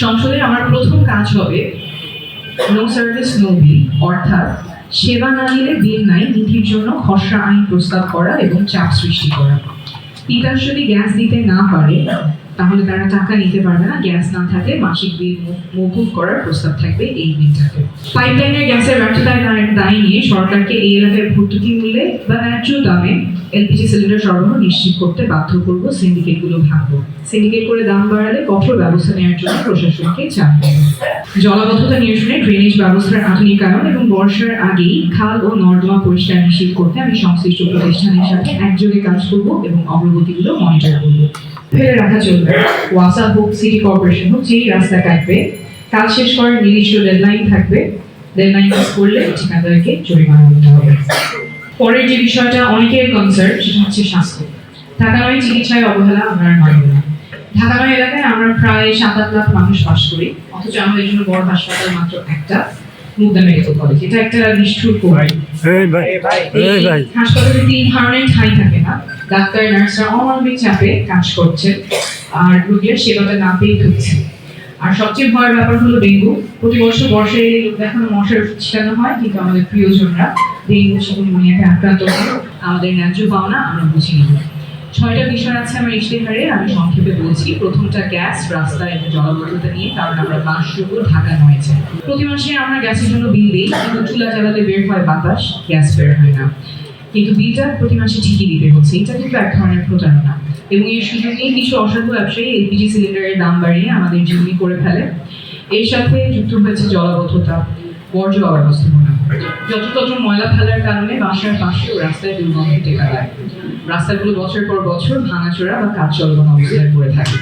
সংসদে আমার প্রথম কাজ হবে নো সার্ভিস নো বিল, অর্থাৎ সেবা না দিলে বিল নাই নীতির জন্য খসড়া আইন প্রস্তাব করা এবং চাপ সৃষ্টি করা। তিতাস যদি গ্যাস দিতে না পারে তাহলে তারা টাকা নিতে পারবে না, গ্যাস না থাকলে মাসিক বিল মওকুফ করার প্রস্তাব থাকবে এই বিলটাতে। পাইপলাইনের গ্যাসের ব্যর্থতায় দায় নিয়ে সরকারকে এই এলাকায় ভর্তুকি মূল্যে বা ন্যায্য দামে এলপিজি সিলিন্ডার সরবরাহ নিশ্চিত করতে বাধ্য করব, সিন্ডিকেটগুলো ভাঙবো। সিন্ডিকেট করে দাম বাড়ালে কঠোর ব্যবস্থা নেওয়ার জন্য প্রশাসনকে চাপ দেব। জলাবদ্ধতা নিরসনে ড্রেনেজ ব্যবস্থার আধুনিকায়ন এবং বর্ষার আগেই খাল ও নর্দমা পরিষ্কার নিশ্চিত করতে আমি সংশ্লিষ্ট প্রতিষ্ঠানের সাথে একযোগে কাজ করব এবং অগ্রগতিগুলো মনিটর করব। ফেলে রাখা চলবে। ওয়াসা হোক, সিটি কর্পোরেশন হোক, যেই রাস্তা কাটবে কাজ শেষ করার নির্দিষ্ট ডেডলাইন থাকবে, ডেডলাইন মিস করলে ঠিকাদারকে জরিমানা দিতে হবে। পরের যে বিষয়টা অনেকের কনসার্ন সেটা হচ্ছে স্বাস্থ্য। ঢাকা নয় চিকিৎসায় অবহেলা আমরা আর মানব না। ঢাকা নয় এলাকায় আমরা প্রায় 7-8 লাখ মানুষ বাস করি, অথচ আমাদের জন্য বড় হাসপাতাল মাত্র একটা, মুগদা মেডিকেল কলেজ। এটা একটা নিষ্ঠুর করি। হাসপাতালে 3 ধরনের ঠাঁই থাকে না, ডাক্তার নার্সরা অমানবিক চাপে কাজ করছে আর রোগীরা সেবাটা না পেয়ে ঢুকছে। আর সবচেয়ে ভয়ের ব্যাপার হলো ডেঙ্গু। প্রতি বছর বর্ষায় এলে দেখানো মশার ওষুধ ছিটানো হয়, কিন্তু আমাদের প্রিয়জনরা ডেঙ্গু চিকুনগুনিয়াতে আক্রান্ত হয়। আমাদের ন্যায্য পাওনা আমরা বুঝি নিব। 6টা বিষয় আছে আমার ইশতেহারে, আমি সংক্ষেপে বলছি। প্রথমটা গ্যাস, রাস্তা এবং জলাবদ্ধতা নিয়ে, কারণ আমরা বাসযোগ্য ঢাকা নয় চাই। প্রতি মাসে আমরা গ্যাসের জন্য বিল দিই, কিন্তু চুলা জ্বালালে বের হয় বাতাস, গ্যাস বের হয় না। কিন্তু বিলটা প্রতি মাসে ঠিকই দিতে হচ্ছে, এটা কিন্তু এক ধরনের প্রতারণা। এবং এই সুযোগ নিয়ে কিছু অসাধু ব্যবসায়ী এলপিজি সিলিন্ডারের দাম বাড়িয়ে আমাদের জমি করে ফেলে। এর সাথে যুক্ত হয়েছে জলাবদ্ধতা, বর্জ্য অব্যবস্থাপনা। যত্রতত্র ময়লা ফেলার কারণে বাসার পাশে ও রাস্তায় দুর্গন্ধ টেকা দেয়। রাস্তাগুলো বছর পর বছর ভাঙাচোরা বা কাজ চলমান অবস্থায় পড়ে থাকে।